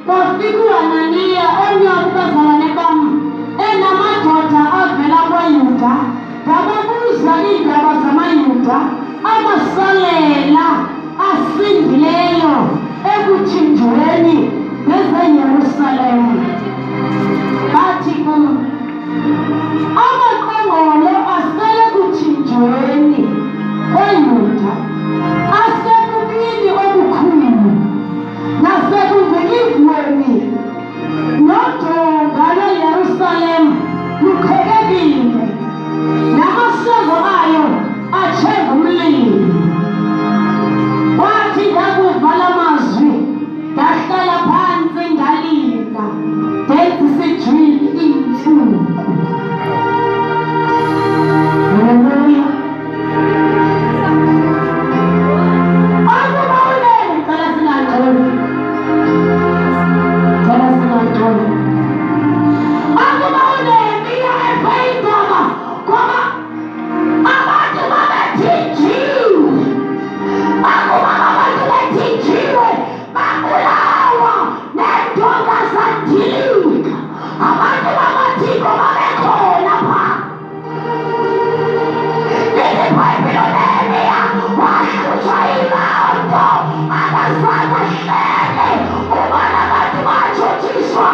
bafika uHananiya omnye wabazalwane bam enamadoda avela kwaYuda, ngababuza iindaba zamaYuda amasalela asindileyo ekuthinjweni nezeYerusalem. Bathi kum, amaqongqolo asele kuthinjweni kweYuda asekubini obukhulu nasekuvekivweni, nodonga lweYerusalem luqhekekile, namasango ayo atshe ngumlilo. Kwathi ndakuva la mazwi ndahlala phantsi ndalinda, ndenza isijwili iintsuku. Haleluya. Akuba ulele cela singangxoli, cela singangxoli. Akuba uNehemiya ephe indaba ngoba abantu babethinjiwe, akuba abantu bethinjiwe babulawa nentonga zadilika, abantu bamathiko babekhona phaa. Lithi iBhayibhile uNehemiya wahlutshwa yiloo nto, akazange ahlele. Ubona abantu batshutshiswa,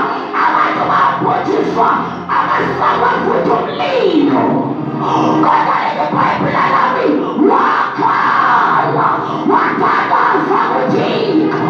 abantu babhujiswa, amasango avutha umlilo, kodwa lithi iBhayibhile lami wakhala, wathandaza kuThixo.